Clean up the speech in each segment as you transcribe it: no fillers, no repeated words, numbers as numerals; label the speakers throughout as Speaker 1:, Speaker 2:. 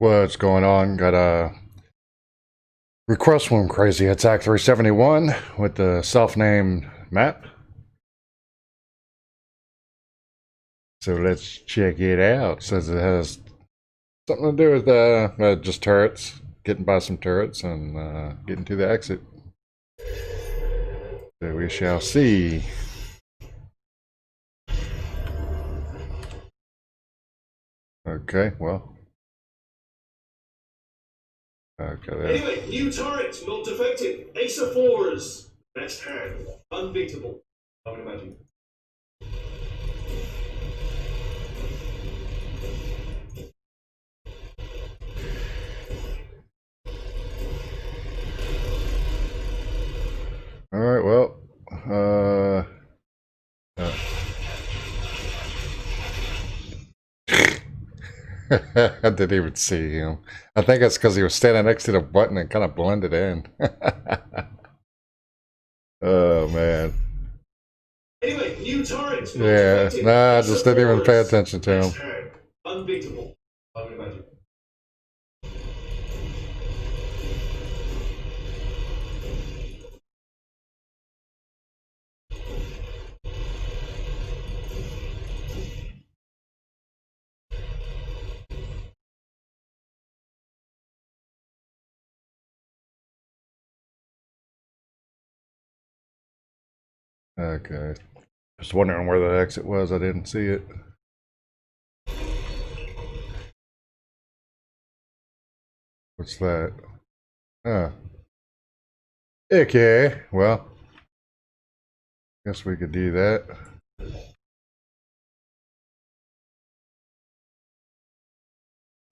Speaker 1: What's going on? Got a request from Crazy Attack371 with the self-named map. So let's check it out. It says it has something to do with just turrets, getting by some turrets and getting to the exit. So we shall see. Okay, well. Okay, there.
Speaker 2: Anyway, new turret, not defective. Ace of fours. Best hand. Unbeatable. I would imagine.
Speaker 1: Alright, well. I didn't even see him. I think it's because he was standing next to the button and kind of blended in. Oh, man.
Speaker 2: Anyway, new turret.
Speaker 1: Yeah, nah, I just didn't even pay attention to him.
Speaker 2: Unbeatable, I would imagine.
Speaker 1: Okay. Just wondering where the exit was. I didn't see it. What's that? Oh. Okay. Well, guess we could do that. A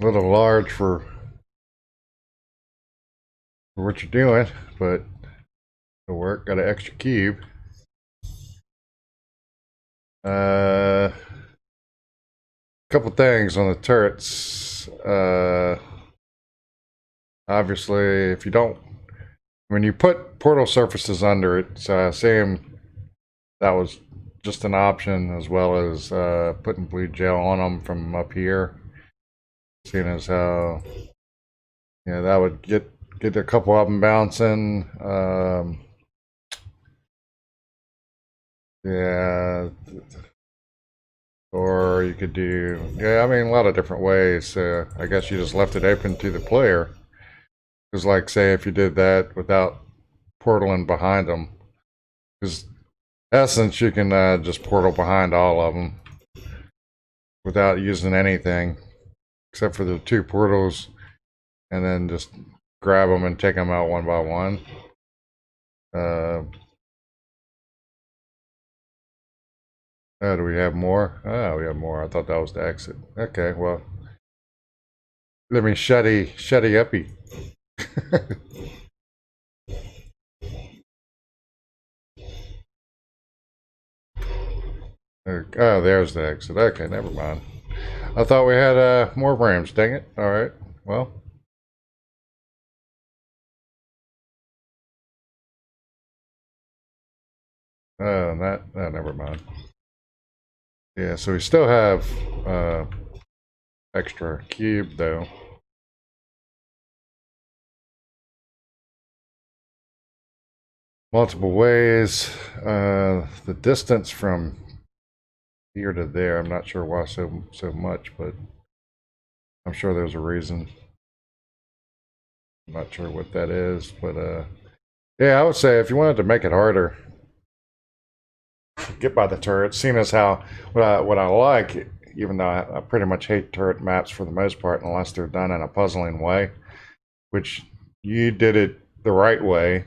Speaker 1: little large for what you're doing, but it'll work. Got an extra cube. Couple things on the turrets. Obviously, if you don't, when you put portal surfaces under it, so I assume that was just an option, as well as putting blue gel on them from up here. Seeing as how, yeah, that would get a couple of them bouncing. Yeah. Or you could do, yeah, I mean, a lot of different ways. I guess you just left it open to the player. Because, like, say, if you did that without portaling behind them, because essence, you can just portal behind all of them without using anything, except for the two portals, and then just grab them and take them out one by one. Do we have more? Oh, we have more. I thought that was the exit. Okay, well, let me shutty uppy. Oh, there's the exit. Okay, never mind. I thought we had more frames. Dang it. All right. Well. Oh, never mind. Yeah, so we still have extra cube though. Multiple ways. The distance from here to there, I'm not sure why so much, but I'm sure there's a reason. I'm not sure what that is, but yeah, I would say if you wanted to make it harder, get by the turrets, seeing as how what I like, even though I pretty much hate turret maps for the most part, unless they're done in a puzzling way, which you did it the right way,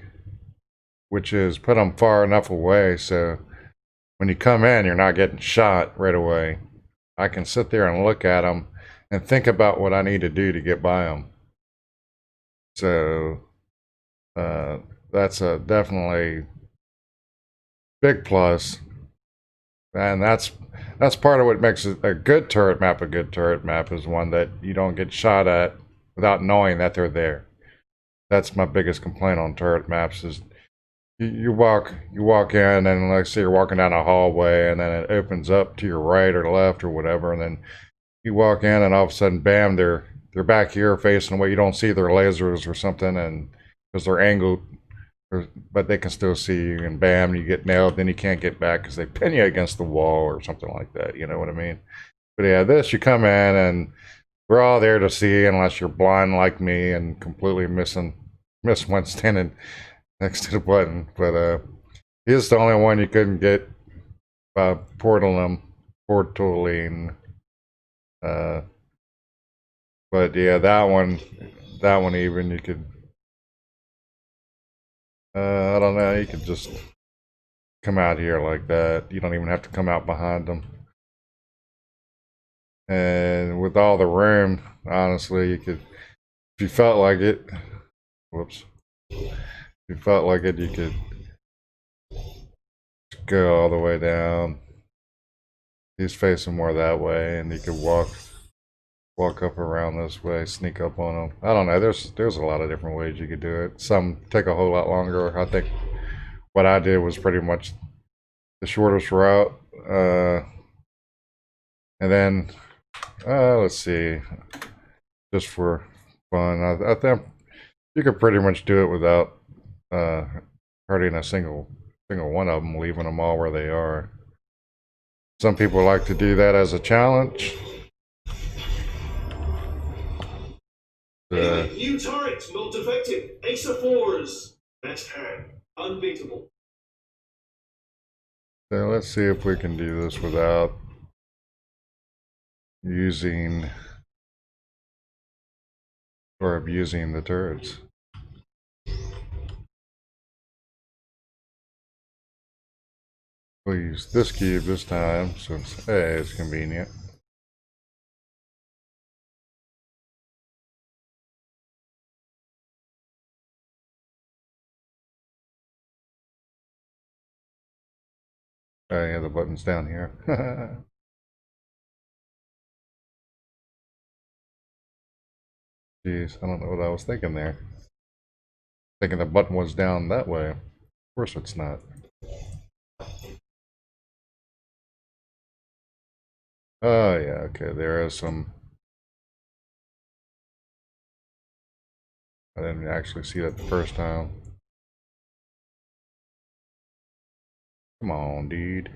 Speaker 1: which is put them far enough away so when you come in, you're not getting shot right away. I can sit there and look at them and think about what I need to do to get by them. So that's a definitely big plus, and that's part of what makes a good turret map a good turret map, is one that you don't get shot at without knowing that they're there. That's my biggest complaint on turret maps is you walk in, and let's say you're walking down a hallway, and then it opens up to your right or left or whatever, and then you walk in and all of a sudden, bam, they're they're back here facing away. You don't see their lasers or something, and because they're angled, but they can still see you. And bam, you get nailed. Then you can't get back because they pin you against the wall or something like that. You know what I mean? But yeah, this you come in and we're all there to see, unless you're blind like me and completely miss one standing next to the button. But he's the only one you couldn't get by portaling. Uh, but yeah, that one even you could. I don't know. You could just come out here like that. You don't even have to come out behind them. And with all the room, honestly, you could, if you felt like it. Whoops. If you felt like it, you could go all the way down. He's facing more that way, and you could walk up around this way, sneak up on him. I don't know. There's a lot of different ways you could do it. Some take a whole lot longer. I think what I did was pretty much the shortest route. And then let's see, just for fun, I think you could pretty much do it without uh, hurting a single one of them, leaving them all where they are. Some people like to do that as a challenge.
Speaker 2: Anyway, new turret, not defective. Ace of fours. Next hand, unbeatable.
Speaker 1: So let's see if we can do this without using or abusing the turrets. We'll use this cube this time since hey, it's convenient. Oh yeah, the button's down here. Jeez, I don't know what I was thinking there. Thinking the button was down that way. Of course it's not. Oh yeah, okay, there is some. I didn't actually see that the first time. Come on, dude.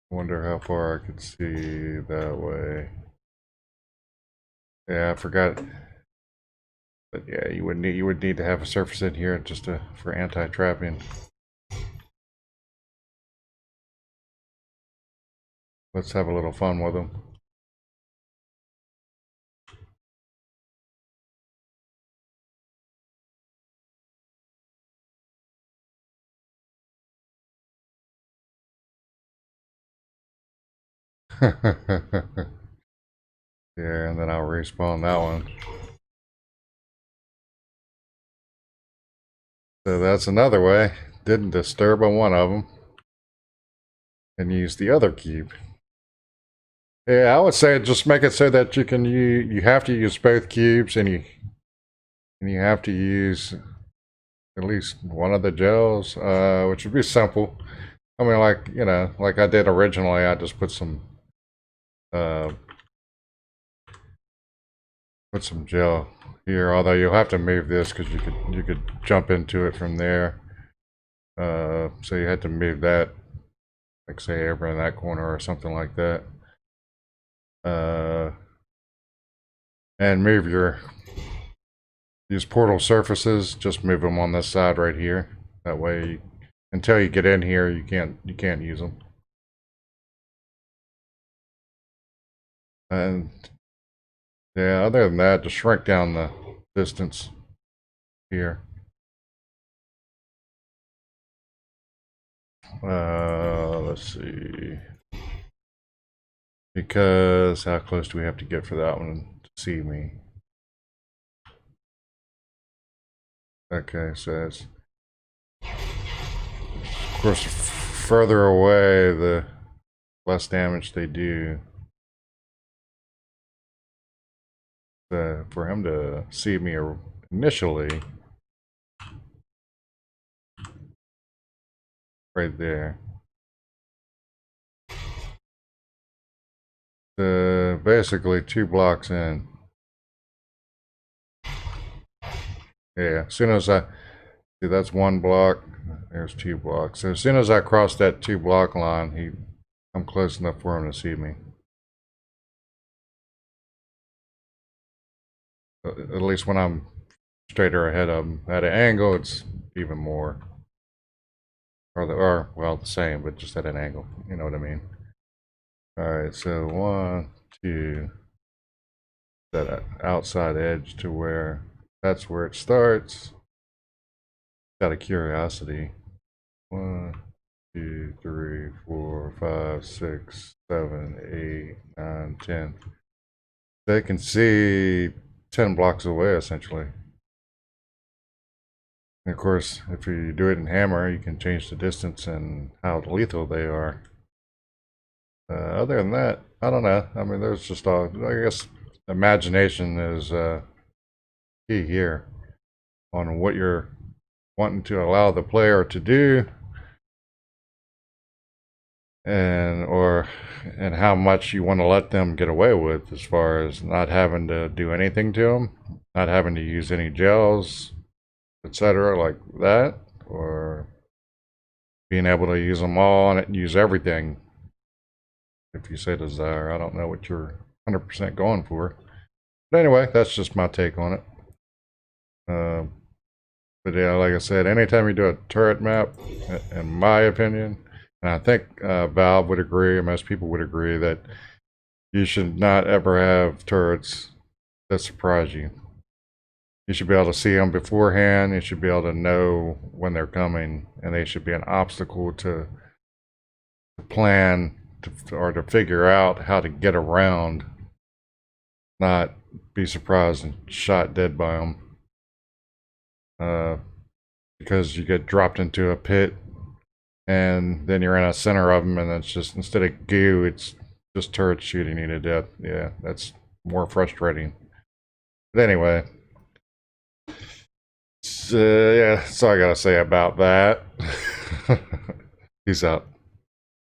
Speaker 1: Wonder how far I could see that way. Yeah, I forgot. But yeah, you would need to have a surface in here just for anti-trapping. Let's have a little fun with them. Yeah, and then I'll respawn that one. So that's another way. Didn't disturb on one of them. And use the other cube. Yeah, I would say just make it so that you have to use both cubes and you have to use at least one of the gels, which would be simple. I mean, like, you know, like I did originally, I just uh, put some gel here, although you'll have to move this because you could jump into it from there. So you had to move that, like say over in that corner or something like that. And move these portal surfaces, just move them on this side right here. That way, until you get in here, you can't use them. And yeah, other than that, just shrink down the distance here. Let's see. Because how close do we have to get for that one to see me? Okay, so it's, of course, further away, the less damage they do. For him to see me initially, right there. basically 2 blocks in. Yeah, as soon as I see that's 1 block, there's 2 blocks. So as soon as I cross that 2 block line, I'm close enough for him to see me. At least when I'm straighter ahead of him. At an angle, it's even more. Or well, the same, but just at an angle. You know what I mean? All right, so 1, 2, that outside edge to where that's where it starts. Out of curiosity. 1, 2, 3, 4, 5, 6, 7, 8, 9, 10. They can see 10 blocks away, essentially. And of course, if you do it in hammer, you can change the distance and how lethal they are. Other than that, I don't know. I mean, there's just all, I guess, imagination is key here on what you're wanting to allow the player to do, and how much you want to let them get away with, as far as not having to do anything to them, not having to use any gels, etc., like that, or being able to use them all and use everything if you say desire. I don't know what you're 100% going for, but anyway, that's just my take on it. But yeah, like I said, anytime you do a turret map, in my opinion, and I think Valve would agree, and most people would agree, that you should not ever have turrets that surprise you. You should be able to see them beforehand. You should be able to know when they're coming, and they should be an obstacle to plan or to figure out how to get around, not be surprised and shot dead by them. Because you get dropped into a pit and then you're in the center of them, and it's just, instead of goo, it's just turrets shooting you to death. Yeah, that's more frustrating. But anyway, so, yeah, that's all I gotta say about that. Peace out.